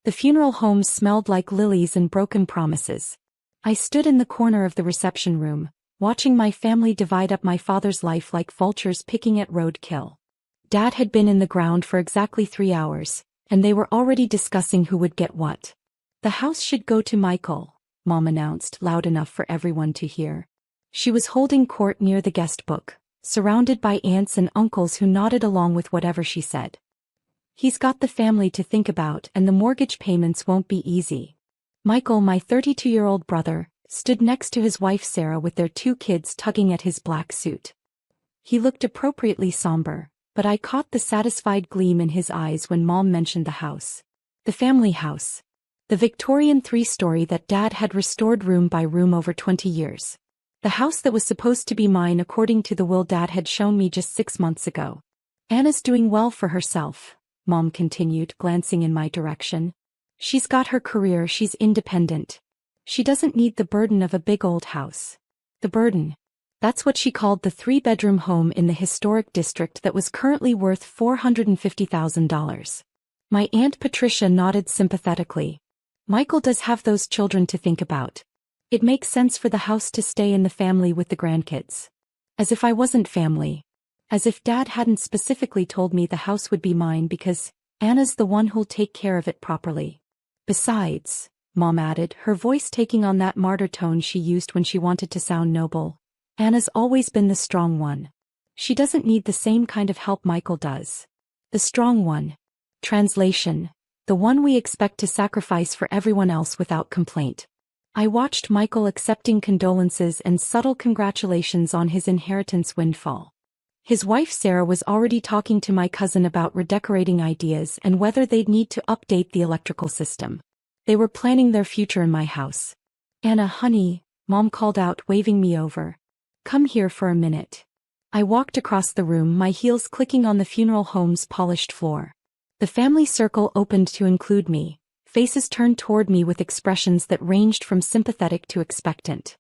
The funeral home smelled like lilies and broken promises. I stood in the corner of the reception room, watching my family divide up my father's life like vultures picking at roadkill. Dad had been in the ground for exactly 3 hours, and they were already discussing who would get what. The house should go to Michael, Mom announced loud enough for everyone to hear. She was holding court near the guest book, surrounded by aunts and uncles who nodded along with whatever she said. He's got the family to think about, and the mortgage payments won't be easy. Michael, my 32-year-old brother, stood next to his wife Sarah with their 2 kids tugging at his black suit. He looked appropriately somber, but I caught the satisfied gleam in his eyes when Mom mentioned the house. The family house. The Victorian 3-story that Dad had restored room by room over 20 years. The house that was supposed to be mine according to the will Dad had shown me just 6 months ago. Anna's doing well for herself, Mom continued, glancing in my direction. She's got her career, she's independent. She doesn't need the burden of a big old house. The burden. That's what she called the 3-bedroom home in the historic district that was currently worth $450,000. My Aunt Patricia nodded sympathetically. Michael does have those children to think about. It makes sense for the house to stay in the family with the grandkids. As if I wasn't family. As if Dad hadn't specifically told me the house would be mine because Anna's the one who'll take care of it properly. Besides, Mom added, her voice taking on that martyr tone she used when she wanted to sound noble, Anna's always been the strong one. She doesn't need the same kind of help Michael does. The strong one. Translation. The one we expect to sacrifice for everyone else without complaint. I watched Michael accepting condolences and subtle congratulations on his inheritance windfall. His wife Sarah was already talking to my cousin about redecorating ideas and whether they'd need to update the electrical system. They were planning their future in my house. Anna, honey, Mom called out, waving me over. Come here for a minute. I walked across the room, my heels clicking on the funeral home's polished floor. The family circle opened to include me, faces turned toward me with expressions that ranged from sympathetic to expectant.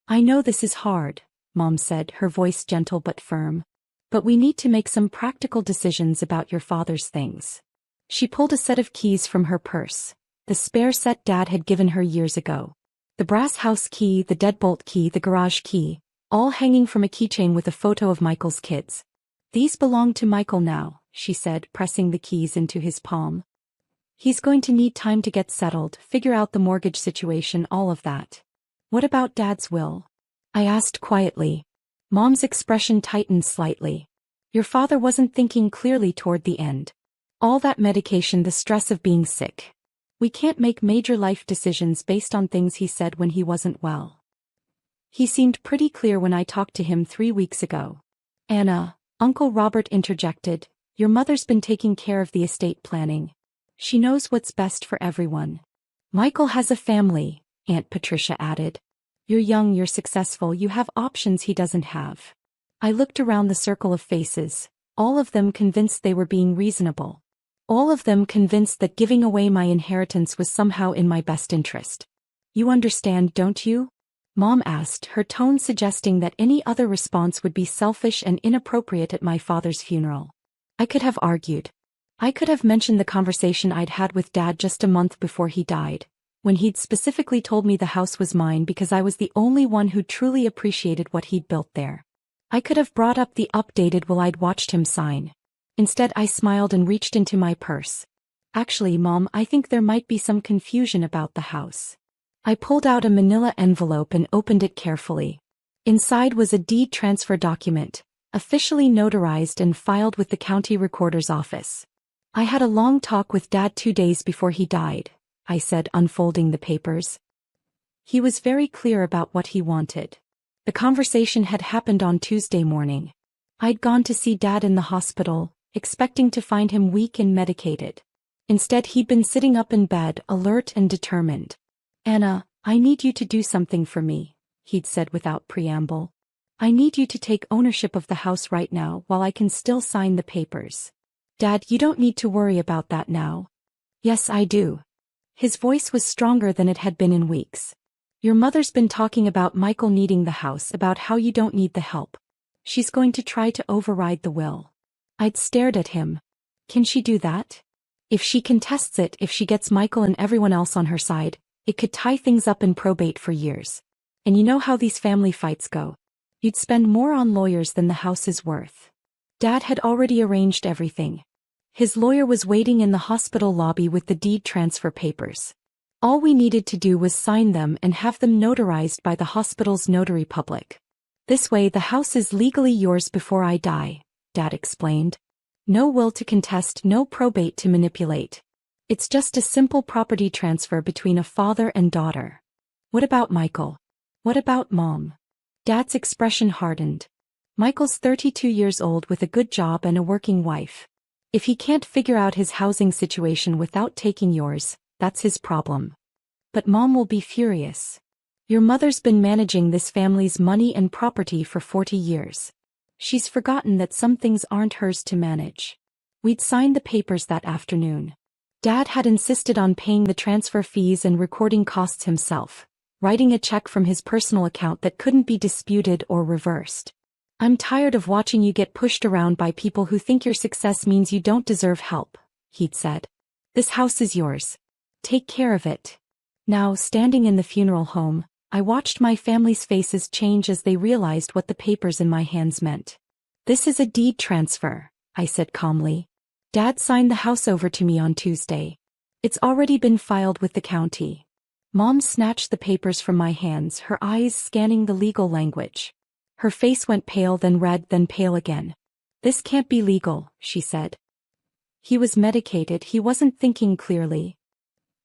I know this is hard, Mom said, her voice gentle but firm. But we need to make some practical decisions about your father's things. She pulled a set of keys from her purse, the spare set Dad had given her years ago. The brass house key, the deadbolt key, the garage key, all hanging from a keychain with a photo of Michael's kids. These belong to Michael now, she said, pressing the keys into his palm. He's going to need time to get settled, figure out the mortgage situation, all of that. What about Dad's will? I asked quietly. Mom's expression tightened slightly. Your father wasn't thinking clearly toward the end. All that medication, the stress of being sick. We can't make major life decisions based on things he said when he wasn't well. He seemed pretty clear when I talked to him 3 weeks ago. Anna, Uncle Robert interjected, your mother's been taking care of the estate planning. She knows what's best for everyone. Michael has a family, Aunt Patricia added. You're young, you're successful, you have options he doesn't have. I looked around the circle of faces, all of them convinced they were being reasonable. All of them convinced that giving away my inheritance was somehow in my best interest. You understand, don't you? Mom asked, her tone suggesting that any other response would be selfish and inappropriate at my father's funeral. I could have argued. I could have mentioned the conversation I'd had with Dad just a month before he died, when he'd specifically told me the house was mine because I was the only one who truly appreciated what he'd built there. I could have brought up the updated will I'd watched him sign. Instead, I smiled and reached into my purse. Actually, Mom, I think there might be some confusion about the house. I pulled out a manila envelope and opened it carefully. Inside was a deed transfer document, officially notarized and filed with the county recorder's office. I had a long talk with Dad 2 days before he died, I said, unfolding the papers. He was very clear about what he wanted. The conversation had happened on Tuesday morning. I'd gone to see Dad in the hospital, expecting to find him weak and medicated. Instead, he'd been sitting up in bed, alert and determined. Anna, I need you to do something for me, he'd said without preamble. I need you to take ownership of the house right now while I can still sign the papers. Dad, you don't need to worry about that now. Yes, I do. His voice was stronger than it had been in weeks. Your mother's been talking about Michael needing the house, about how you don't need the help. She's going to try to override the will. I'd stared at him. Can she do that? If she contests it, if she gets Michael and everyone else on her side, it could tie things up in probate for years. And you know how these family fights go. You'd spend more on lawyers than the house is worth. Dad had already arranged everything. His lawyer was waiting in the hospital lobby with the deed transfer papers. All we needed to do was sign them and have them notarized by the hospital's notary public. This way the house is legally yours before I die, Dad explained. No will to contest, no probate to manipulate. It's just a simple property transfer between a father and daughter. What about Michael? What about Mom? Dad's expression hardened. Michael's 32 years old with a good job and a working wife. If he can't figure out his housing situation without taking yours, that's his problem. But Mom will be furious. Your mother's been managing this family's money and property for 40 years. She's forgotten that some things aren't hers to manage. We'd signed the papers that afternoon. Dad had insisted on paying the transfer fees and recording costs himself, writing a check from his personal account that couldn't be disputed or reversed. I'm tired of watching you get pushed around by people who think your success means you don't deserve help, he'd said. This house is yours. Take care of it. Now, standing in the funeral home, I watched my family's faces change as they realized what the papers in my hands meant. This is a deed transfer, I said calmly. Dad signed the house over to me on Tuesday. It's already been filed with the county. Mom snatched the papers from my hands, her eyes scanning the legal language. Her face went pale, then red, then pale again. This can't be legal, she said. He was medicated, he wasn't thinking clearly.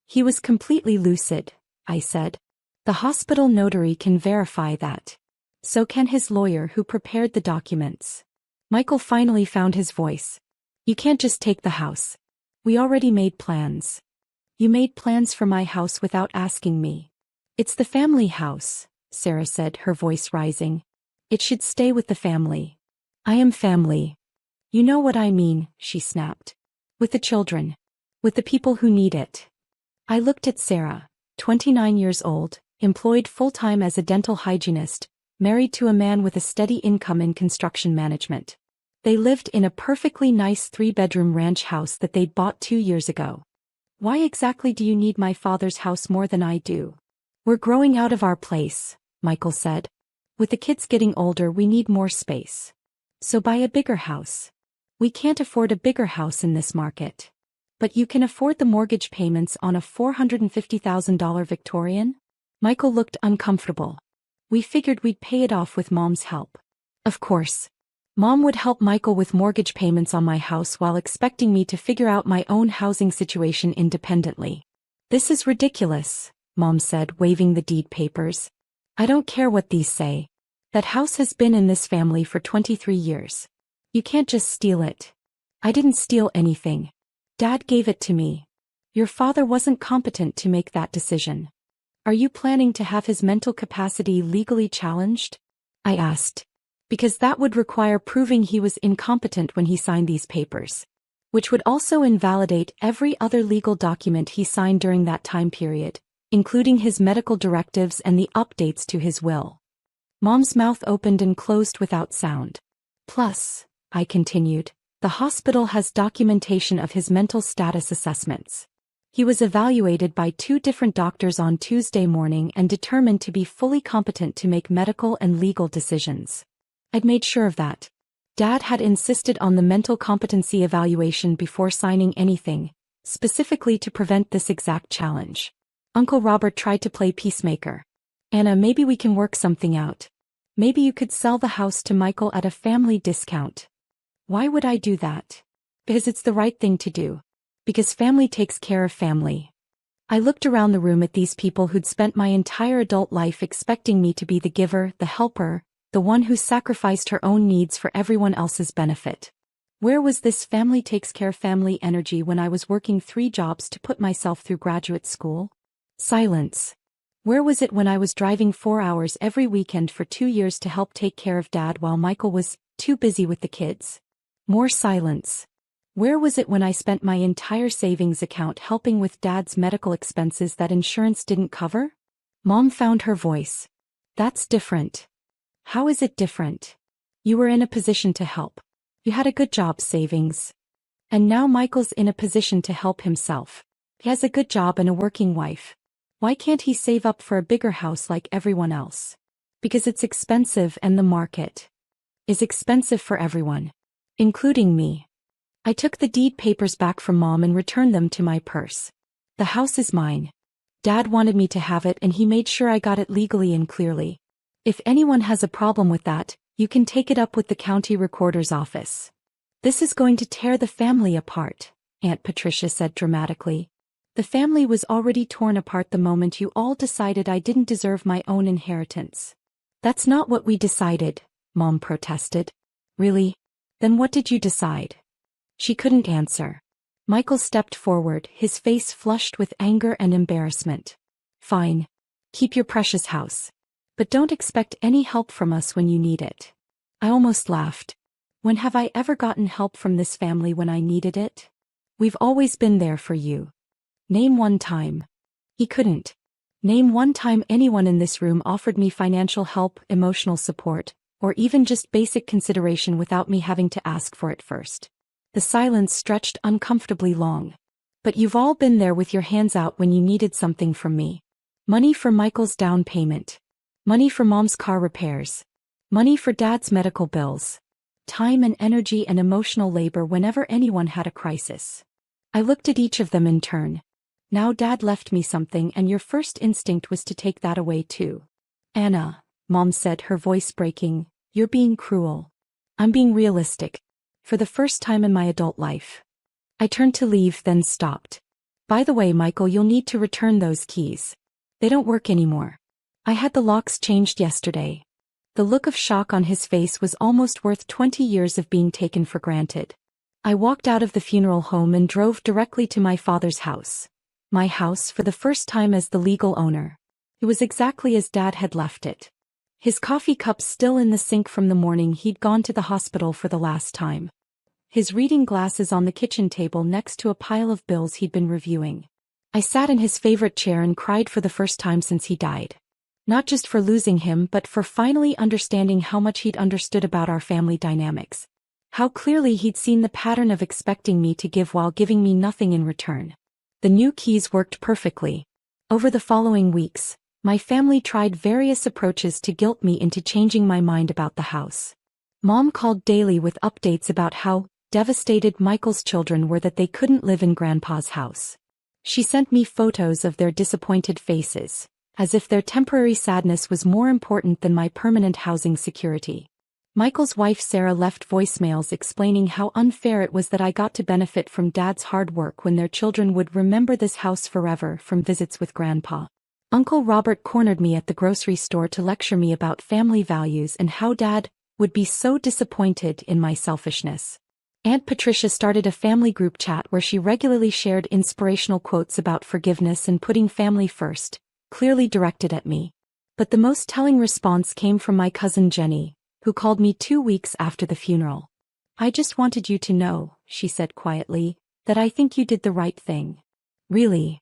He was completely lucid, I said. The hospital notary can verify that. So can his lawyer who prepared the documents. Michael finally found his voice. You can't just take the house. We already made plans. You made plans for my house without asking me. It's the family house, Sarah said, her voice rising. It should stay with the family. I am family. You know what I mean, she snapped. With the children. With the people who need it. I looked at Sarah, 29 years old, employed full-time as a dental hygienist, married to a man with a steady income in construction management. They lived in a perfectly nice 3-bedroom ranch house that they'd bought 2 years ago. Why exactly do you need my father's house more than I do? We're growing out of our place, Michael said. With the kids getting older, we need more space. So buy a bigger house. We can't afford a bigger house in this market. But you can afford the mortgage payments on a $450,000 Victorian? Michael looked uncomfortable. We figured we'd pay it off with Mom's help. Of course. Mom would help Michael with mortgage payments on my house while expecting me to figure out my own housing situation independently. This is ridiculous, Mom said, waving the deed papers. I don't care what these say. That house has been in this family for 23 years. You can't just steal it. I didn't steal anything. Dad gave it to me. Your father wasn't competent to make that decision. Are you planning to have his mental capacity legally challenged? I asked. Because that would require proving he was incompetent when he signed these papers. Which would also invalidate every other legal document he signed during that time period, including his medical directives and the updates to his will. Mom's mouth opened and closed without sound. Plus, I continued, the hospital has documentation of his mental status assessments. He was evaluated by 2 different doctors on Tuesday morning and determined to be fully competent to make medical and legal decisions. I'd made sure of that. Dad had insisted on the mental competency evaluation before signing anything, specifically to prevent this exact challenge. Uncle Robert tried to play peacemaker. Anna, maybe we can work something out. Maybe you could sell the house to Michael at a family discount. Why would I do that? Because it's the right thing to do. Because family takes care of family. I looked around the room at these people who'd spent my entire adult life expecting me to be the giver, the helper, the one who sacrificed her own needs for everyone else's benefit. Where was this family takes care family energy when I was working 3 jobs to put myself through graduate school? Silence. Where was it when I was driving 4 hours every weekend for 2 years to help take care of Dad while Michael was too busy with the kids? More silence. Where was it when I spent my entire savings account helping with Dad's medical expenses that insurance didn't cover? Mom found her voice. That's different. How is it different? You were in a position to help. You had a good job savings. And now Michael's in a position to help himself. He has a good job and a working wife. Why can't he save up for a bigger house like everyone else? Because it's expensive and the market is expensive for everyone, including me. I took the deed papers back from Mom and returned them to my purse. The house is mine. Dad wanted me to have it and he made sure I got it legally and clearly. If anyone has a problem with that, you can take it up with the county recorder's office. This is going to tear the family apart, Aunt Patricia said dramatically. The family was already torn apart the moment you all decided I didn't deserve my own inheritance. That's not what we decided, Mom protested. Really? Then what did you decide? She couldn't answer. Michael stepped forward, his face flushed with anger and embarrassment. Fine. Keep your precious house. But don't expect any help from us when you need it. I almost laughed. When have I ever gotten help from this family when I needed it? We've always been there for you. Name one time. He couldn't. Name one time anyone in this room offered me financial help, emotional support, or even just basic consideration without me having to ask for it first. The silence stretched uncomfortably long. But you've all been there with your hands out when you needed something from me. Money for Michael's down payment. Money for Mom's car repairs. Money for Dad's medical bills. Time and energy and emotional labor whenever anyone had a crisis. I looked at each of them in turn. Now Dad left me something and your first instinct was to take that away too. Anna, Mom said, her voice breaking, you're being cruel. I'm being realistic. For the first time in my adult life. I turned to leave, then stopped. By the way, Michael, you'll need to return those keys. They don't work anymore. I had the locks changed yesterday. The look of shock on his face was almost worth 20 years of being taken for granted. I walked out of the funeral home and drove directly to my father's house. My house for the first time as the legal owner. It was exactly as Dad had left it. His coffee cup still in the sink from the morning he'd gone to the hospital for the last time. His reading glasses on the kitchen table next to a pile of bills he'd been reviewing. I sat in his favorite chair and cried for the first time since he died. Not just for losing him but for finally understanding how much he'd understood about our family dynamics. How clearly he'd seen the pattern of expecting me to give while giving me nothing in return. The new keys worked perfectly. Over the following weeks, my family tried various approaches to guilt me into changing my mind about the house. Mom called daily with updates about how devastated Michael's children were that they couldn't live in Grandpa's house. She sent me photos of their disappointed faces, as if their temporary sadness was more important than my permanent housing security. Michael's wife Sarah left voicemails explaining how unfair it was that I got to benefit from Dad's hard work when their children would remember this house forever from visits with Grandpa. Uncle Robert cornered me at the grocery store to lecture me about family values and how Dad would be so disappointed in my selfishness. Aunt Patricia started a family group chat where she regularly shared inspirational quotes about forgiveness and putting family first, clearly directed at me. But the most telling response came from my cousin Jenny, who called me 2 weeks after the funeral. I just wanted you to know, she said quietly, that I think you did the right thing. Really?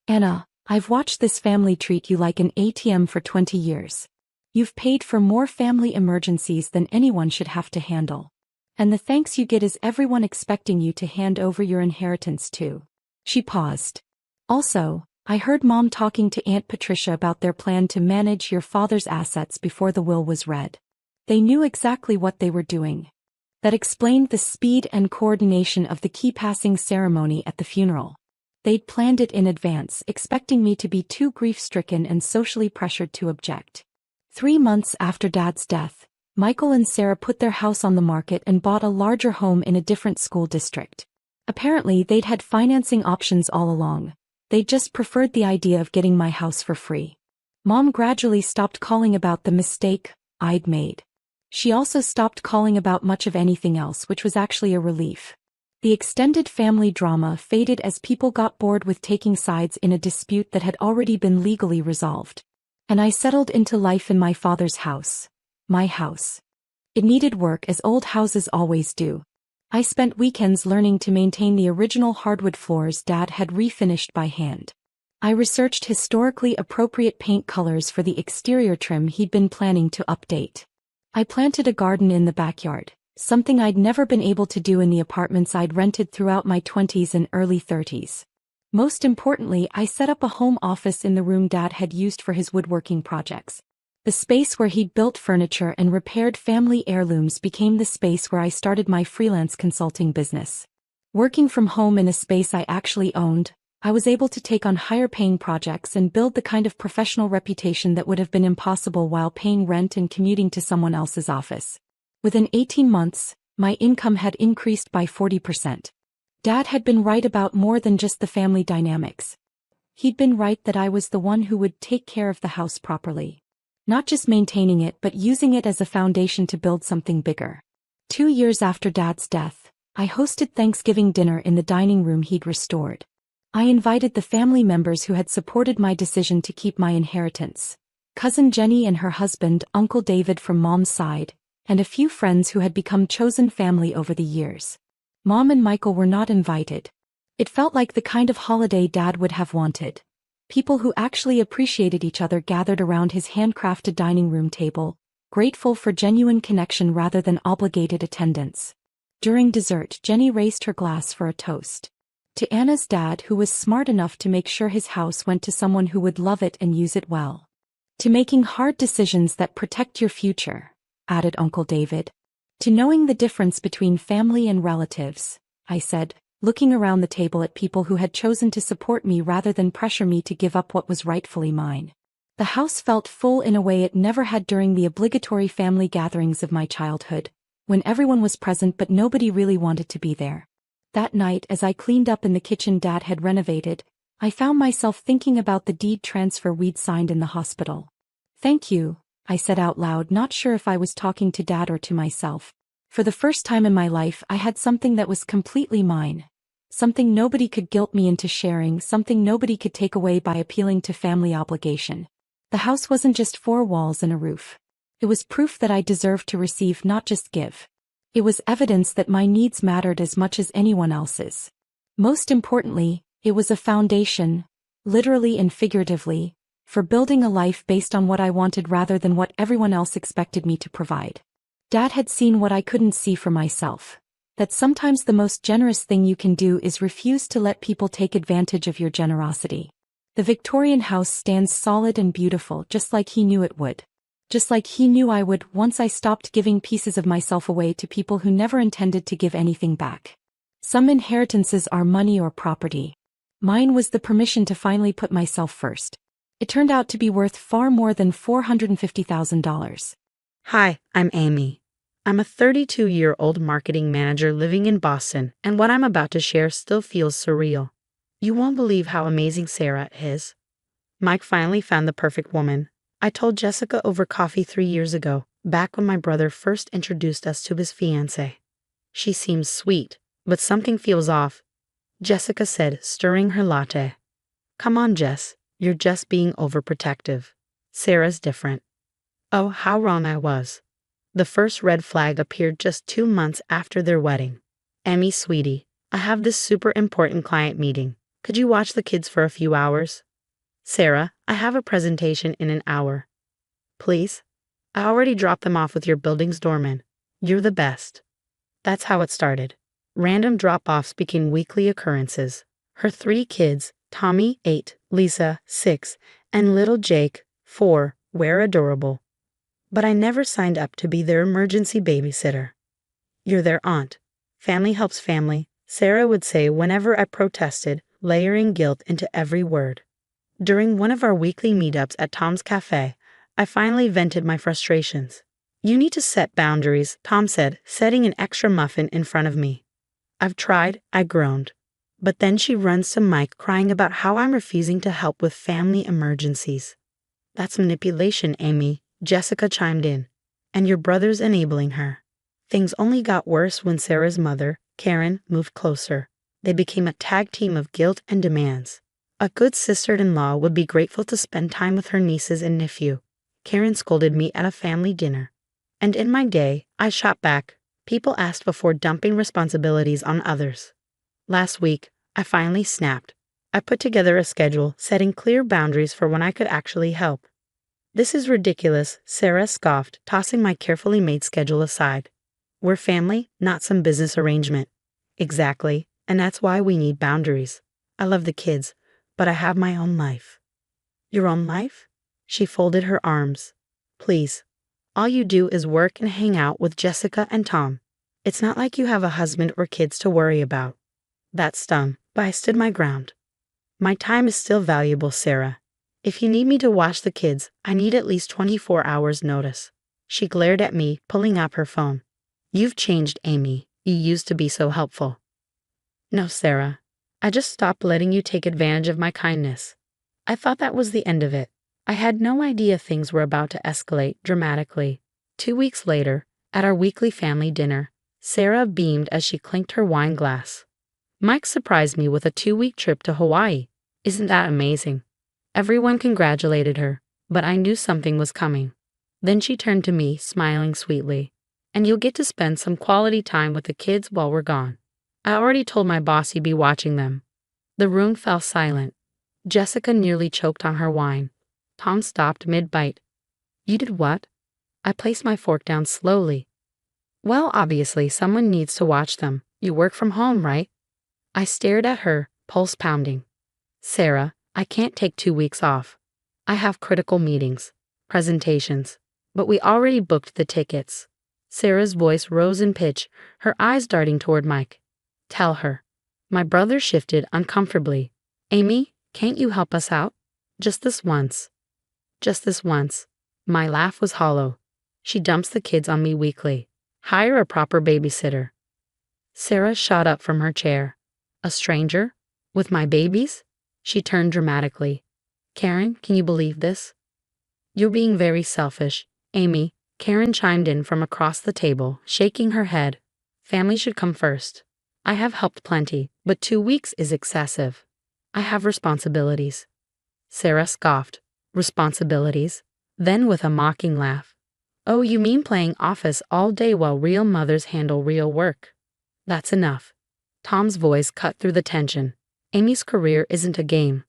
Anna, I've watched this family treat you like an ATM for 20 years. You've paid for more family emergencies than anyone should have to handle. And the thanks you get is everyone expecting you to hand over your inheritance to. She paused. Also, I heard Mom talking to Aunt Patricia about their plan to manage your father's assets before the will was read. They knew exactly what they were doing. That explained the speed and coordination of the key passing ceremony at the funeral. They'd planned it in advance, expecting me to be too grief-stricken and socially pressured to object. 3 months after Dad's death, Michael and Sarah put their house on the market and bought a larger home in a different school district. Apparently, they'd had financing options all along. They just preferred the idea of getting my house for free. Mom gradually stopped calling about the mistake I'd made. She also stopped calling about much of anything else, which was actually a relief. The extended family drama faded as people got bored with taking sides in a dispute that had already been legally resolved. And I settled into life in my father's house. My house. It needed work, as old houses always do. I spent weekends learning to maintain the original hardwood floors Dad had refinished by hand. I researched historically appropriate paint colors for the exterior trim he'd been planning to update. I planted a garden in the backyard, something I'd never been able to do in the apartments I'd rented throughout my 20s and early 30s. Most importantly, I set up a home office in the room Dad had used for his woodworking projects. The space where he'd built furniture and repaired family heirlooms became the space where I started my freelance consulting business. Working from home in a space I actually owned, I was able to take on higher-paying projects and build the kind of professional reputation that would have been impossible while paying rent and commuting to someone else's office. Within 18 months, my income had increased by 40%. Dad had been right about more than just the family dynamics. He'd been right that I was the one who would take care of the house properly. Not just maintaining it but using it as a foundation to build something bigger. 2 years after Dad's death, I hosted Thanksgiving dinner in the dining room he'd restored. I invited the family members who had supported my decision to keep my inheritance, Cousin Jenny and her husband, Uncle David from Mom's side, and a few friends who had become chosen family over the years. Mom and Michael were not invited. It felt like the kind of holiday Dad would have wanted. People who actually appreciated each other gathered around his handcrafted dining room table, grateful for genuine connection rather than obligated attendance. During dessert, Jenny raised her glass for a toast. To Anna's dad, who was smart enough to make sure his house went to someone who would love it and use it well. To making hard decisions that protect your future, added Uncle David. To knowing the difference between family and relatives, I said, looking around the table at people who had chosen to support me rather than pressure me to give up what was rightfully mine. The house felt full in a way it never had during the obligatory family gatherings of my childhood, when everyone was present but nobody really wanted to be there. That night, as I cleaned up in the kitchen Dad had renovated, I found myself thinking about the deed transfer we'd signed in the hospital. "Thank you," I said out loud, not sure if I was talking to Dad or to myself. For the first time in my life, I had something that was completely mine. Something nobody could guilt me into sharing, something nobody could take away by appealing to family obligation. The house wasn't just 4 walls and a roof. It was proof that I deserved to receive, not just give. It was evidence that my needs mattered as much as anyone else's. Most importantly, it was a foundation, literally and figuratively, for building a life based on what I wanted rather than what everyone else expected me to provide. Dad had seen what I couldn't see for myself. That sometimes the most generous thing you can do is refuse to let people take advantage of your generosity. The Victorian house stands solid and beautiful, just like he knew it would. Just like he knew I would once I stopped giving pieces of myself away to people who never intended to give anything back. Some inheritances are money or property. Mine was the permission to finally put myself first. It turned out to be worth far more than $450,000. Hi, I'm Amy. I'm a 32-year-old marketing manager living in Boston, and what I'm about to share still feels surreal. You won't believe how amazing Sarah is. Mike finally found the perfect woman. I told Jessica over coffee 3 years ago, back when my brother first introduced us to his fiancée. She seems sweet, but something feels off, Jessica said, stirring her latte. Come on, Jess, you're just being overprotective. Sarah's different. Oh, how wrong I was. The first red flag appeared just 2 months after their wedding. Emmy, sweetie, I have this super important client meeting. Could you watch the kids for a few hours? Sarah, I have a presentation in an hour. Please? I already dropped them off with your building's doorman. You're the best. That's how it started. Random drop-offs became weekly occurrences. Her 3 kids, Tommy, 8, Lisa, 6, and little Jake, 4, were adorable. But I never signed up to be their emergency babysitter. You're their aunt. Family helps family, Sarah would say whenever I protested, layering guilt into every word. During one of our weekly meetups at Tom's Cafe, I finally vented my frustrations. You need to set boundaries, Tom said, setting an extra muffin in front of me. I've tried, I groaned. But then she runs to Mike crying about how I'm refusing to help with family emergencies. That's manipulation, Amy, Jessica chimed in. And your brother's enabling her. Things only got worse when Sarah's mother, Karen, moved closer. They became a tag team of guilt and demands. A good sister-in-law would be grateful to spend time with her nieces and nephew. Karen scolded me at a family dinner. And in my day, I shot back. People asked before dumping responsibilities on others. Last week, I finally snapped. I put together a schedule, setting clear boundaries for when I could actually help. This is ridiculous, Sarah scoffed, tossing my carefully made schedule aside. We're family, not some business arrangement. Exactly, and that's why we need boundaries. I love the kids, but I have my own life. Your own life? She folded her arms. Please. All you do is work and hang out with Jessica and Tom. It's not like you have a husband or kids to worry about. That stung, but I stood my ground. My time is still valuable, Sarah. If you need me to watch the kids, I need at least 24 hours notice. She glared at me, pulling up her phone. You've changed, Amy. You used to be so helpful. No, Sarah. I just stopped letting you take advantage of my kindness. I thought that was the end of it. I had no idea things were about to escalate dramatically. 2 weeks later, at our weekly family dinner, Sarah beamed as she clinked her wine glass. Mike surprised me with a 2-week trip to Hawaii. Isn't that amazing? Everyone congratulated her, but I knew something was coming. Then she turned to me, smiling sweetly. And you'll get to spend some quality time with the kids while we're gone. I already told my boss you'd be watching them. The room fell silent. Jessica nearly choked on her wine. Tom stopped mid-bite. You did what? I placed my fork down slowly. Well, obviously, someone needs to watch them. You work from home, right? I stared at her, pulse pounding. Sarah, I can't take 2 weeks off. I have critical meetings, presentations, but we already booked the tickets. Sarah's voice rose in pitch, her eyes darting toward Mike. Tell her. My brother shifted uncomfortably. Amy, can't you help us out? Just this once. Just this once. My laugh was hollow. She dumps the kids on me weekly. Hire a proper babysitter. Sarah shot up from her chair. A stranger? With my babies? She turned dramatically. Karen, can you believe this? You're being very selfish. Amy, Karen chimed in from across the table, shaking her head. Family should come first. I have helped plenty, but 2 weeks is excessive. I have responsibilities. Sarah scoffed. Responsibilities? Then with a mocking laugh. Oh, you mean playing office all day while real mothers handle real work? That's enough. Tom's voice cut through the tension. Amy's career isn't a game.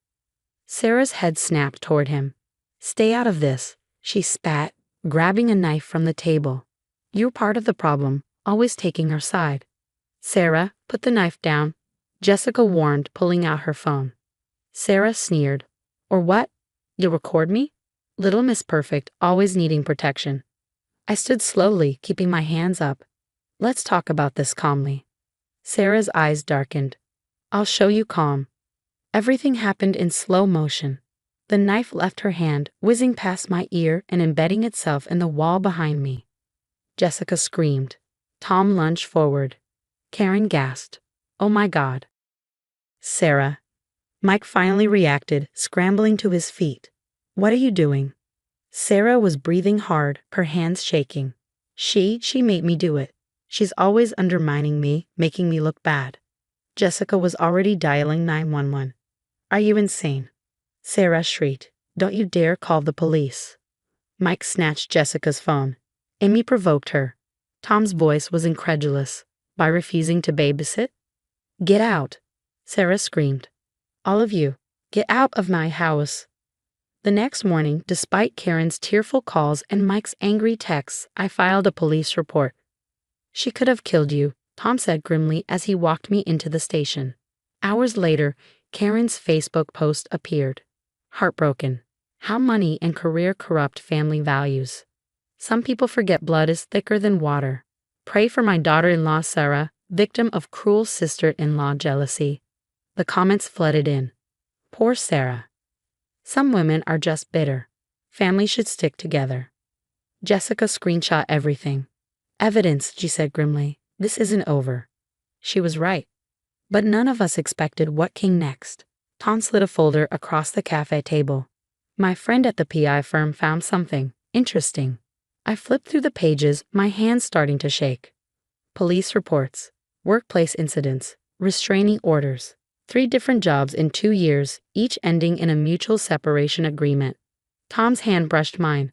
Sarah's head snapped toward him. Stay out of this, she spat, grabbing a knife from the table. You're part of the problem, always taking her side. Sarah, put the knife down, Jessica warned, pulling out her phone. Sarah sneered. Or what? You'll record me? Little Miss Perfect, always needing protection. I stood slowly, keeping my hands up. Let's talk about this calmly. Sarah's eyes darkened. I'll show you calm. Everything happened in slow motion. The knife left her hand, whizzing past my ear and embedding itself in the wall behind me. Jessica screamed. Tom lunged forward. Karen gasped. Oh my God. Sarah. Mike finally reacted, scrambling to his feet. What are you doing? Sarah was breathing hard, her hands shaking. She made me do it. She's always undermining me, making me look bad. Jessica was already dialing 911. Are you insane? Sarah shrieked. Don't you dare call the police. Mike snatched Jessica's phone. Amy provoked her. Tom's voice was incredulous. By refusing to babysit? Get out. Sarah screamed. All of you, get out of my house. The next morning, despite Karen's tearful calls and Mike's angry texts, I filed a police report. She could have killed you, Tom said grimly as he walked me into the station. Hours later, Karen's Facebook post appeared. Heartbroken. How money and career corrupt family values. Some people forget blood is thicker than water. Pray for my daughter-in-law Sarah, victim of cruel sister-in-law jealousy. The comments flooded in. Poor Sarah. Some women are just bitter. Families should stick together. Jessica screenshot everything. Evidence, she said grimly. This isn't over. She was right. But none of us expected what came next. Tom slid a folder across the cafe table. My friend at the PI firm found something interesting. I flipped through the pages, my hands starting to shake. Police reports, workplace incidents, restraining orders. 3 different jobs in 2 years, each ending in a mutual separation agreement. Tom's hand brushed mine.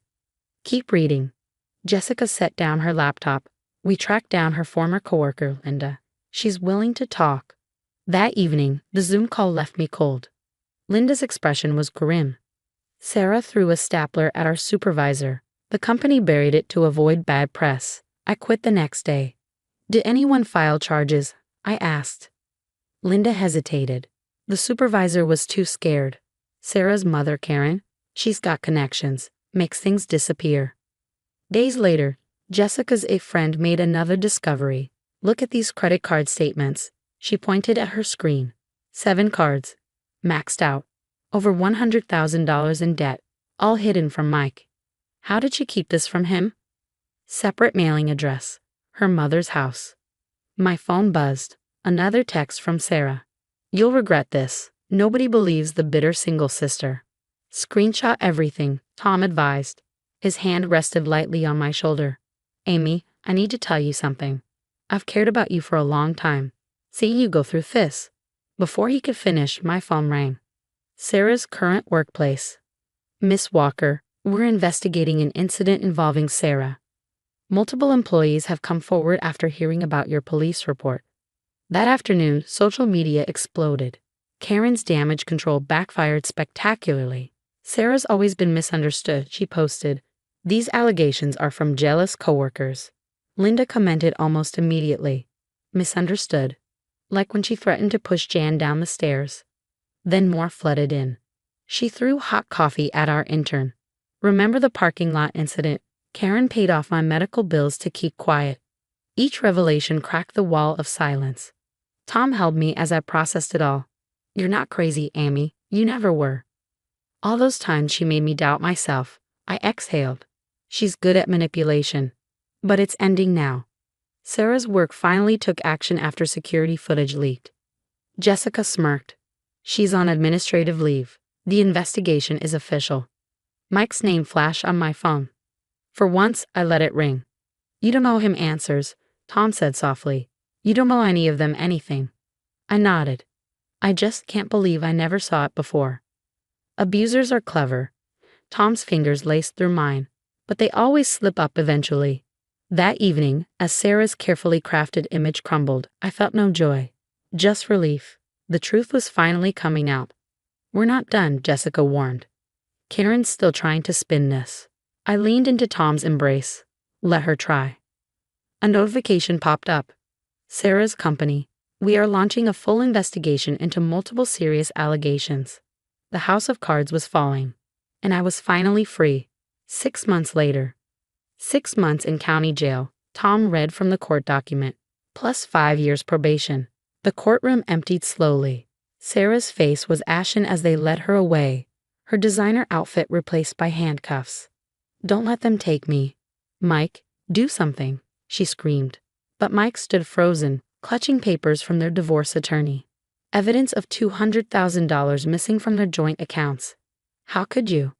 Keep reading. Jessica set down her laptop. We tracked down her former coworker, Linda. She's willing to talk. That evening, the Zoom call left me cold. Linda's expression was grim. Sarah threw a stapler at our supervisor. The company buried it to avoid bad press. I quit the next day. Did anyone file charges? I asked. Linda hesitated. The supervisor was too scared. Sarah's mother, Karen, she's got connections, makes things disappear. Days later, Jessica's a friend made another discovery. Look at these credit card statements. She pointed at her screen. 7 cards. Maxed out. Over $100,000 in debt, all hidden from Mike. How did she keep this from him? Separate mailing address. Her mother's house. My phone buzzed. Another text from Sarah. You'll regret this. Nobody believes the bitter single sister. Screenshot everything, Tom advised. His hand rested lightly on my shoulder. Amy, I need to tell you something. I've cared about you for a long time. Seeing you go through this. Before he could finish, my phone rang. Sarah's current workplace. Miss Walker, we're investigating an incident involving Sarah. Multiple employees have come forward after hearing about your police report. That afternoon, social media exploded. Karen's damage control backfired spectacularly. Sarah's always been misunderstood, she posted. These allegations are from jealous coworkers. Linda commented almost immediately. Misunderstood. Like when she threatened to push Jan down the stairs. Then more flooded in. She threw hot coffee at our intern. Remember the parking lot incident? Karen paid off my medical bills to keep quiet. Each revelation cracked the wall of silence. Tom held me as I processed it all. You're not crazy, Amy. You never were. All those times she made me doubt myself. I exhaled. She's good at manipulation. But it's ending now. Sarah's work finally took action after security footage leaked. Jessica smirked. She's on administrative leave. The investigation is official. Mike's name flashed on my phone. For once, I let it ring. You don't owe him answers, Tom said softly. You don't owe any of them anything. I nodded. I just can't believe I never saw it before. Abusers are clever. Tom's fingers laced through mine, but they always slip up eventually. That evening, as Sarah's carefully crafted image crumbled, I felt no joy, just relief. The truth was finally coming out. We're not done, Jessica warned. Karen's still trying to spin this. I leaned into Tom's embrace. Let her try. A notification popped up. Sarah's company. We are launching a full investigation into multiple serious allegations. The house of cards was falling, and I was finally free. 6 months later. 6 months in county jail, Tom read from the court document, plus 5 years probation. The courtroom emptied slowly. Sarah's face was ashen as they led her away, her designer outfit replaced by handcuffs. Don't let them take me. Mike, do something, she screamed. But Mike stood frozen, clutching papers from their divorce attorney. Evidence of $200,000 missing from their joint accounts. How could you?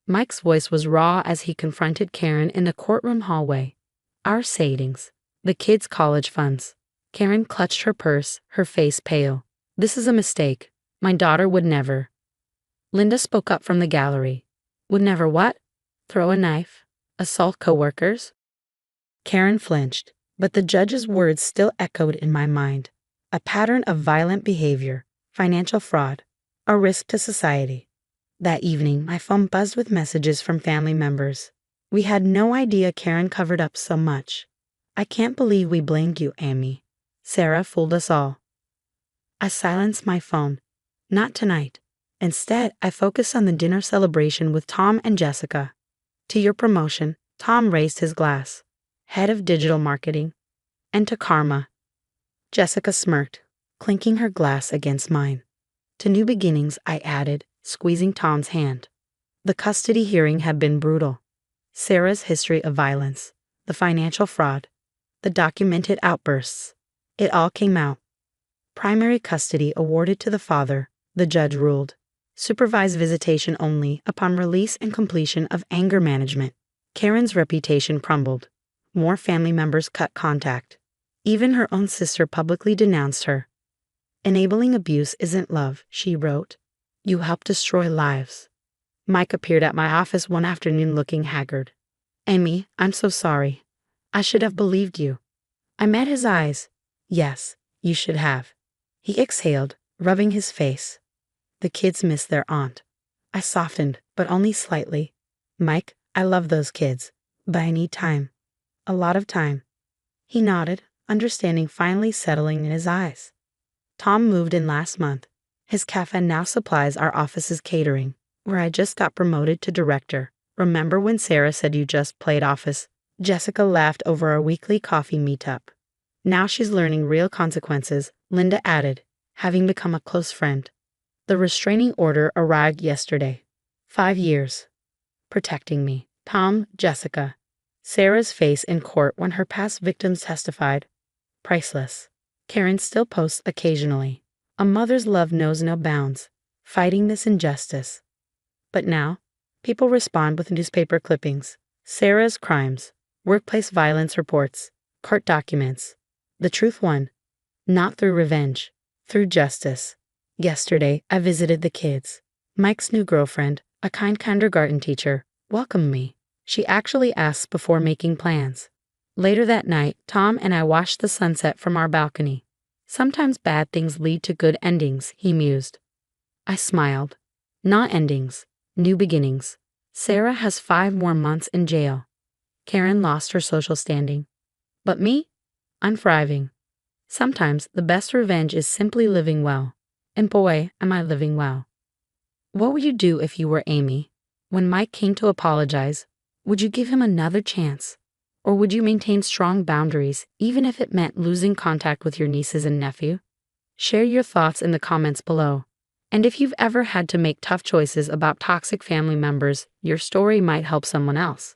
Mike's voice was raw as he confronted Karen in the courtroom hallway. Our savings. The kids' college funds. Karen clutched her purse, her face pale. This is a mistake. My daughter would never. Linda spoke up from the gallery. Would never what? Throw a knife? Assault coworkers? Karen flinched, but the judge's words still echoed in my mind. A pattern of violent behavior, financial fraud, a risk to society. That evening, my phone buzzed with messages from family members. We had no idea Karen covered up so much. I can't believe we blamed you, Amy. Sarah fooled us all. I silenced my phone. Not tonight. Instead, I focused on the dinner celebration with Tom and Jessica. To your promotion, Tom raised his glass. Head of digital marketing. And to karma. Jessica smirked, clinking her glass against mine. To new beginnings, I added, squeezing Tom's hand. The custody hearing had been brutal. Sarah's history of violence, the financial fraud, the documented outbursts. It all came out. Primary custody awarded to the father, the judge ruled. Supervised visitation only upon release and completion of anger management. Karen's reputation crumbled. More family members cut contact. Even her own sister publicly denounced her. Enabling abuse isn't love, she wrote. You help destroy lives. Mike appeared at my office one afternoon looking haggard. Amy, I'm so sorry. I should have believed you. I met his eyes. Yes, you should have. He exhaled, rubbing his face. The kids miss their aunt. I softened, but only slightly. Mike, I love those kids, but I need time. A lot of time. He nodded, understanding finally settling in his eyes. Tom moved in last month. His cafe now supplies our office's catering, where I just got promoted to director. Remember when Sarah said you just played office? Jessica laughed over our weekly coffee meetup. Now she's learning real consequences, Linda added, having become a close friend. The restraining order arrived yesterday. 5 years. Protecting me. Tom, Jessica. Sarah's face in court when her past victims testified. Priceless. Karen still posts occasionally. A mother's love knows no bounds, fighting this injustice. But now, people respond with newspaper clippings. Sarah's crimes, workplace violence reports, court documents. The truth won. Not through revenge, through justice. Yesterday, I visited the kids. Mike's new girlfriend, a kind kindergarten teacher, welcomed me. She actually asked before making plans. Later that night, Tom and I watched the sunset from our balcony. Sometimes bad things lead to good endings, he mused. I smiled. Not endings, new beginnings. Sarah has 5 more months in jail. Karen lost her social standing. But me? I'm thriving. Sometimes the best revenge is simply living well. And boy, am I living well. What would you do if you were Amy? When Mike came to apologize, would you give him another chance? Or would you maintain strong boundaries, even if it meant losing contact with your nieces and nephew? Share your thoughts in the comments below. And if you've ever had to make tough choices about toxic family members, your story might help someone else.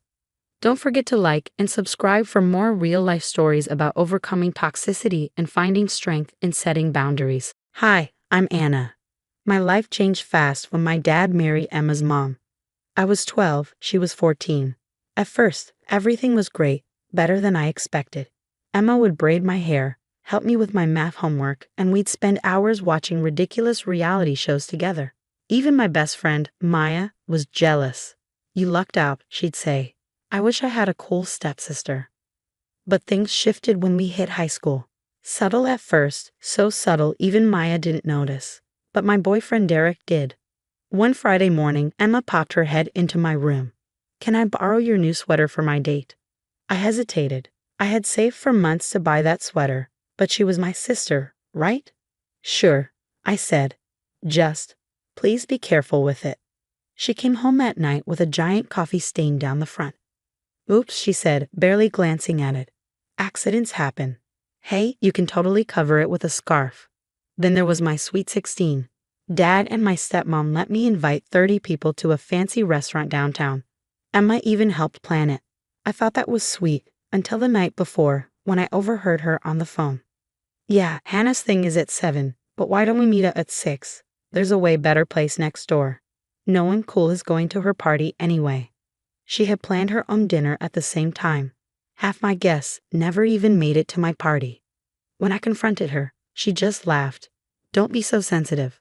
Don't forget to like and subscribe for more real-life stories about overcoming toxicity and finding strength in setting boundaries. Hi, I'm Anna. My life changed fast when my dad married Emma's mom. I was 12, she was 14. At first, everything was great, better than I expected. Emma would braid my hair, help me with my math homework, and we'd spend hours watching ridiculous reality shows together. Even my best friend, Maya, was jealous. You lucked out, she'd say. I wish I had a cool stepsister. But things shifted when we hit high school. Subtle at first, so subtle even Maya didn't notice. But my boyfriend Derek did. One Friday morning, Emma popped her head into my room. Can I borrow your new sweater for my date? I hesitated. I had saved for months to buy that sweater, but she was my sister, right? Sure, I said. Just, please be careful with it. She came home at night with a giant coffee stain down the front. Oops, she said, barely glancing at it. Accidents happen. Hey, you can totally cover it with a scarf. Then there was my sweet 16. Dad and my stepmom let me invite 30 people to a fancy restaurant downtown. Emma even helped plan it. I thought that was sweet, until the night before, when I overheard her on the phone. Yeah, Hannah's thing is at 7, but why don't we meet up at 6? There's a way better place next door. No one cool is going to her party anyway. She had planned her own dinner at the same time. Half my guests never even made it to my party. When I confronted her, she just laughed. Don't be so sensitive.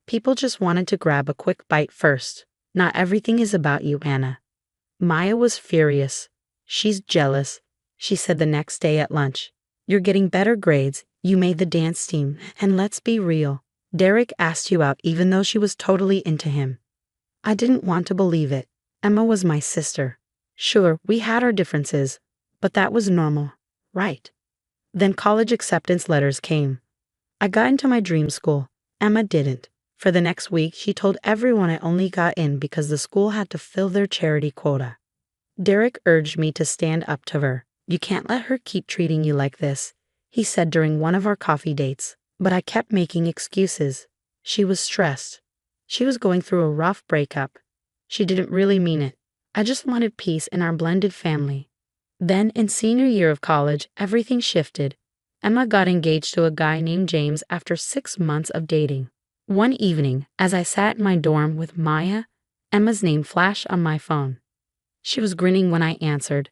People just wanted to grab a quick bite first. Not everything is about you, Anna. Maya was furious. She's jealous, she said the next day at lunch. You're getting better grades, you made the dance team, and let's be real. Derek asked you out even though she was totally into him. I didn't want to believe it. Emma was my sister. Sure, we had our differences, but that was normal, right? Then college acceptance letters came. I got into my dream school. Emma didn't. For the next week, she told everyone I only got in because the school had to fill their charity quota. Derek urged me to stand up to her. You can't let her keep treating you like this, he said during one of our coffee dates. But I kept making excuses. She was stressed. She was going through a rough breakup. She didn't really mean it. I just wanted peace in our blended family. Then, in senior year of college, everything shifted. Emma got engaged to a guy named James after 6 months of dating. One evening, as I sat in my dorm with Maya, Emma's name flashed on my phone. She was grinning when I answered.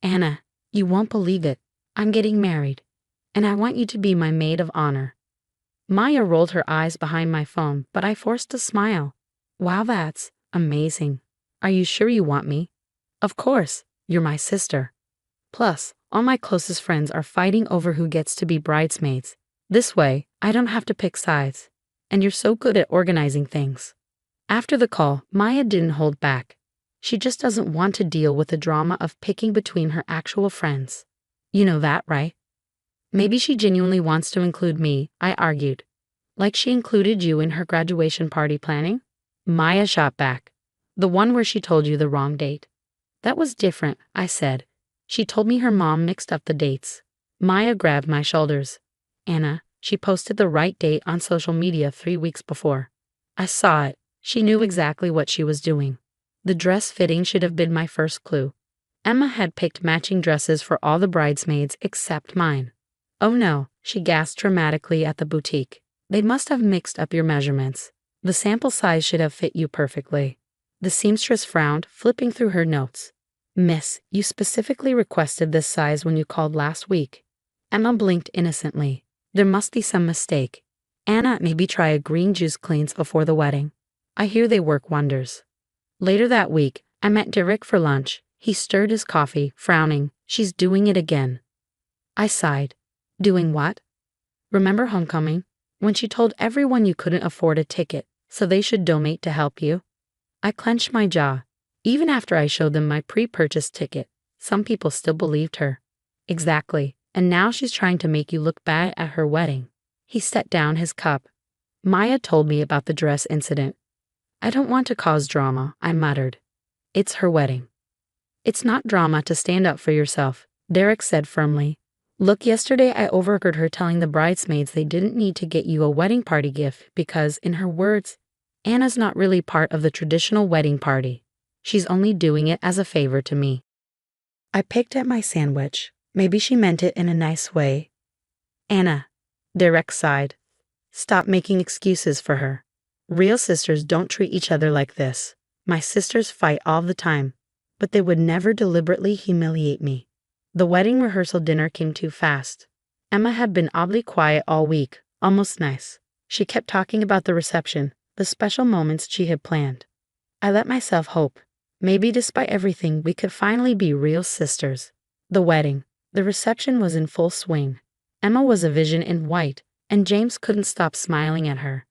Anna, you won't believe it. I'm getting married, and I want you to be my maid of honor. Maya rolled her eyes behind my phone, but I forced a smile. Wow, that's amazing. Are you sure you want me? Of course, you're my sister. Plus, all my closest friends are fighting over who gets to be bridesmaids. This way, I don't have to pick sides. And you're so good at organizing things. After the call, Maya didn't hold back. She just doesn't want to deal with the drama of picking between her actual friends. You know that, right? Maybe she genuinely wants to include me, I argued. Like she included you in her graduation party planning? Maya shot back. The one where she told you the wrong date. That was different, I said. She told me her mom mixed up the dates. Maya grabbed my shoulders. Anna, she posted the right date on social media 3 weeks before. I saw it. She knew exactly what she was doing. The dress fitting should have been my first clue. Emma had picked matching dresses for all the bridesmaids except mine. Oh no, she gasped dramatically at the boutique. They must have mixed up your measurements. The sample size should have fit you perfectly. The seamstress frowned, flipping through her notes. Miss, you specifically requested this size when you called last week. Emma blinked innocently. There must be some mistake. Anna, maybe try a green juice cleanse before the wedding. I hear they work wonders. Later that week, I met Derek for lunch. He stirred his coffee, frowning. She's doing it again. I sighed. Doing what? Remember homecoming? When she told everyone you couldn't afford a ticket, so they should donate to help you? I clenched my jaw. Even after I showed them my pre-purchased ticket, some people still believed her. Exactly, and now she's trying to make you look bad at her wedding. He set down his cup. Maya told me about the dress incident. I don't want to cause drama, I muttered. It's her wedding. It's not drama to stand up for yourself, Derek said firmly. Look, yesterday I overheard her telling the bridesmaids they didn't need to get you a wedding party gift because, in her words, Anna's not really part of the traditional wedding party. She's only doing it as a favor to me. I picked at my sandwich. Maybe she meant it in a nice way. Anna, Derek sighed. Stop making excuses for her. Real sisters don't treat each other like this. My sisters fight all the time, but they would never deliberately humiliate me. The wedding rehearsal dinner came too fast. Emma had been oddly quiet all week, almost nice. She kept talking about the reception, the special moments she had planned. I let myself hope. Maybe despite everything, we could finally be real sisters. The wedding, the reception was in full swing. Emma was a vision in white, and James couldn't stop smiling at her.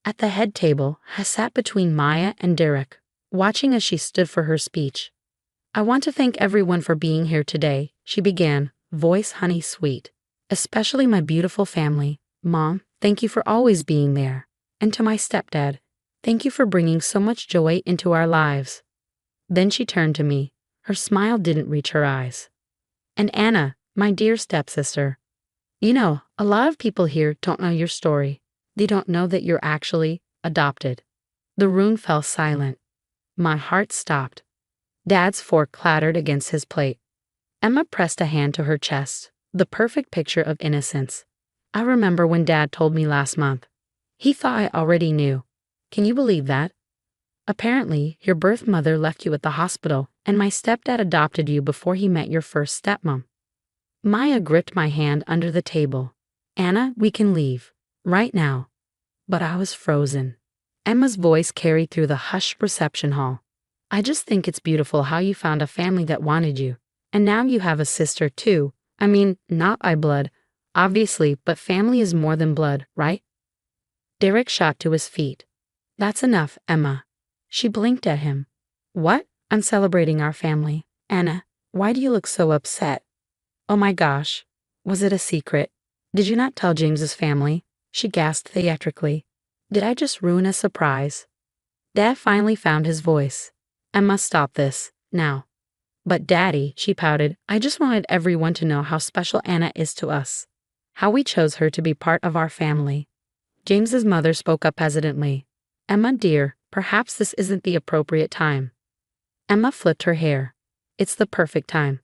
At the head table, I sat between Maya and Derek, watching as she stood for her speech. I want to thank everyone for being here today, she began, voice honey sweet. Especially my beautiful family. Mom, thank you for always being there. And to my stepdad, thank you for bringing so much joy into our lives. Then she turned to me. Her smile didn't reach her eyes. And Anna, my dear stepsister. You know, a lot of people here don't know your story. They don't know that you're actually adopted. The room fell silent. My heart stopped. Dad's fork clattered against his plate. Emma pressed a hand to her chest, the perfect picture of innocence. I remember when Dad told me last month. He thought I already knew. Can you believe that? Apparently, your birth mother left you at the hospital, and my stepdad adopted you before he met your first stepmom. Maya gripped my hand under the table. Anna, we can leave. Right now. But I was frozen. Emma's voice carried through the hushed reception hall. I just think it's beautiful how you found a family that wanted you. And now you have a sister too. I mean, not by blood, obviously, but family is more than blood, right? Derek shot to his feet. That's enough, Emma. She blinked at him. What? I'm celebrating our family. Anna, why do you look so upset? Oh my gosh. Was it a secret? Did you not tell James's family? She gasped theatrically. Did I just ruin a surprise? Dad finally found his voice. I must stop this, now. But Daddy, she pouted, I just wanted everyone to know how special Anna is to us. How we chose her to be part of our family. James's mother spoke up hesitantly. Emma, dear, perhaps this isn't the appropriate time. Emma flipped her hair. It's the perfect time.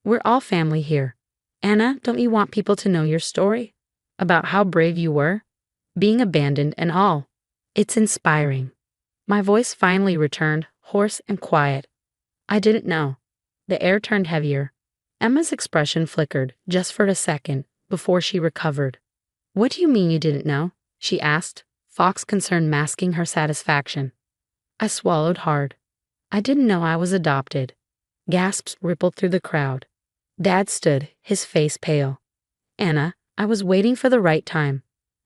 We're all family here. Anna, don't you want people to know your story? About how brave you were? Being abandoned and all. It's inspiring. My voice finally returned, hoarse and quiet. I didn't know. The air turned heavier. Emma's expression flickered, just for a second, before she recovered. What do you mean you didn't know? She asked, Fox concern masking her satisfaction. I swallowed hard. I didn't know I was adopted. Gasps rippled through the crowd. Dad stood, his face pale. Anna, I was waiting for the right time.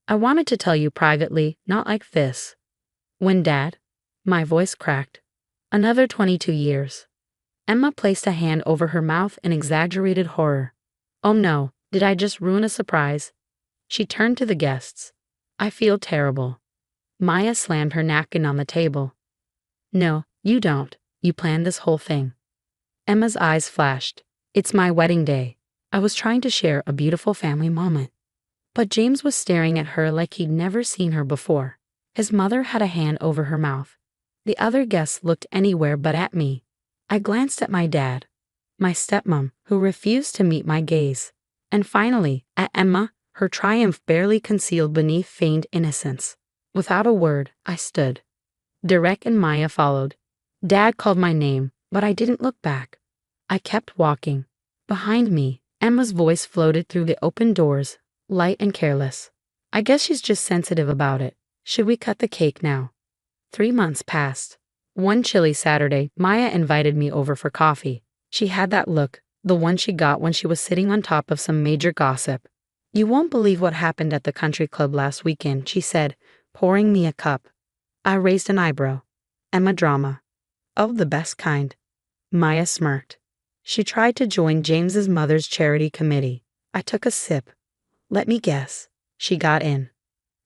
I wanted to tell you privately, not like this. When Dad, my voice cracked. Another 22 years. Emma placed a hand over her mouth in exaggerated horror. Oh no, Did I just ruin a surprise? She turned to the guests. I feel terrible. Maya slammed her napkin on the table. No, you don't. You planned this whole thing. Emma's eyes flashed. It's my wedding day. I was trying to share a beautiful family moment. But James was staring at her like he'd never seen her before. His mother had a hand over her mouth. The other guests looked anywhere but at me. I glanced at my dad, my stepmom, who refused to meet my gaze, and finally, at Emma, her triumph barely concealed beneath feigned innocence. Without a word, I stood. Derek and Maya followed. Dad called my name, but I didn't look back. I kept walking. Behind me, Emma's voice floated through the open doors, light and careless. I guess she's just sensitive about it. Should we cut the cake now? 3 months passed. One chilly Saturday, Maya invited me over for coffee. She had that look, the one she got when she was sitting on top of some major gossip. You won't believe what happened at the country club last weekend, she said, pouring me a cup. I raised an eyebrow. Emma drama. Oh, the best kind. Maya smirked. She tried to join James's mother's charity committee. I took a sip. Let me guess. She got in.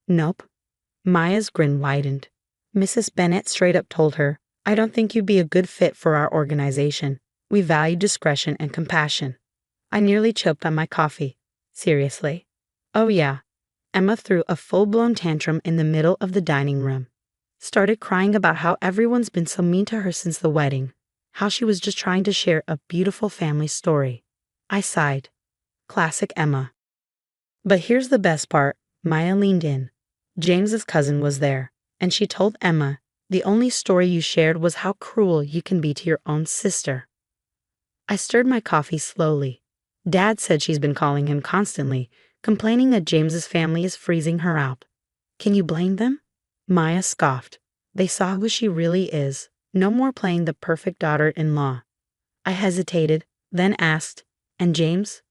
Nope. Maya's grin widened. Mrs. Bennett straight up told her, I don't think you'd be a good fit for our organization. We value discretion and compassion. I nearly choked on my coffee. Seriously? Oh yeah. Emma threw a full-blown tantrum in the middle of the dining room. Started crying about how everyone's been so mean to her since the wedding. How she was just trying to share a beautiful family story. I sighed. Classic Emma. But here's the best part. Maya leaned in. James's cousin was there, and she told Emma, the only story you shared was how cruel you can be to your own sister. I stirred my coffee slowly. Dad said she's been calling him constantly, complaining that James's family is freezing her out. Can you blame them? Maya scoffed. They saw who she really is. No more playing the perfect daughter-in-law. I hesitated, then asked, and James?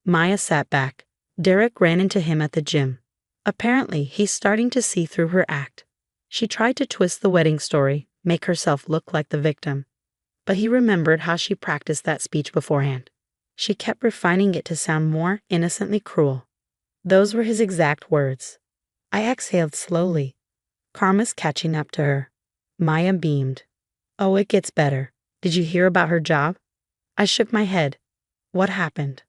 Maya sat back. Derek ran into him at the gym. Apparently, he's starting to see through her act. She tried to twist the wedding story, make herself look like the victim. But he remembered how she practiced that speech beforehand. She kept refining it to sound more innocently cruel. Those were his exact words. I exhaled slowly. Karma's catching up to her. Maya beamed. Oh, it gets better. Did you hear about her job? I shook my head. What happened?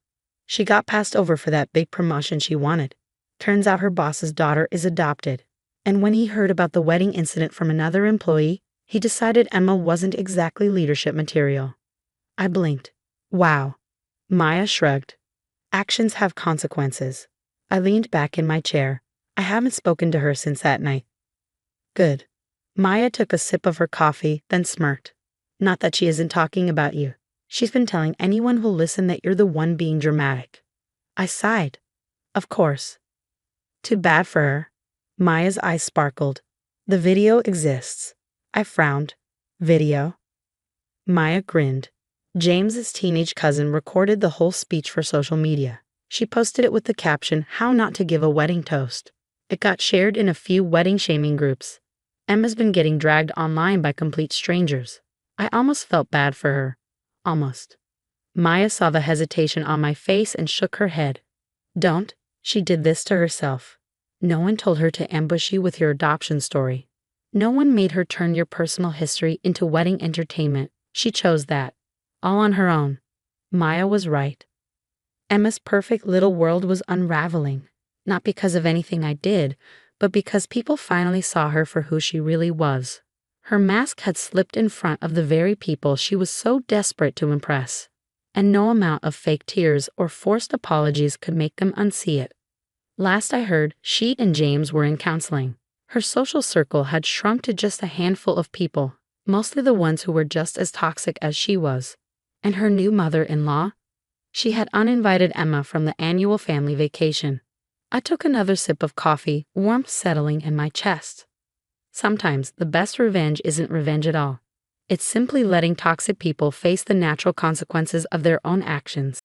She got passed over for that big promotion she wanted. Turns out her boss's daughter is adopted. And when he heard about the wedding incident from another employee, he decided Emma wasn't exactly leadership material. I blinked. Wow. Maya shrugged. Actions have consequences. I leaned back in my chair. I haven't spoken to her since that night. Good. Maya took a sip of her coffee, then smirked. Not that she isn't talking about you. She's been telling anyone who'll listen that you're the one being dramatic. I sighed. Of course. Too bad for her. Maya's eyes sparkled. The video exists. I frowned. Video? Maya grinned. James's teenage cousin recorded the whole speech for social media. She posted it with the caption, How Not to Give a Wedding Toast. It got shared in a few wedding shaming groups. Emma's been getting dragged online by complete strangers. I almost felt bad for her. Almost. Maya saw the hesitation on my face and shook her head. Don't. She did this to herself. No one told her to ambush you with your adoption story. No one made her turn your personal history into wedding entertainment. She chose that. All on her own. Maya was right. Emma's perfect little world was unraveling. Not because of anything I did, but because people finally saw her for who she really was. Her mask had slipped in front of the very people she was so desperate to impress, and no amount of fake tears or forced apologies could make them unsee it. Last I heard, she and James were in counseling. Her social circle had shrunk to just a handful of people, mostly the ones who were just as toxic as she was. And her new mother-in-law? She had uninvited Emma from the annual family vacation. I took another sip of coffee, warmth settling in my chest. Sometimes the best revenge isn't revenge at all. It's simply letting toxic people face the natural consequences of their own actions.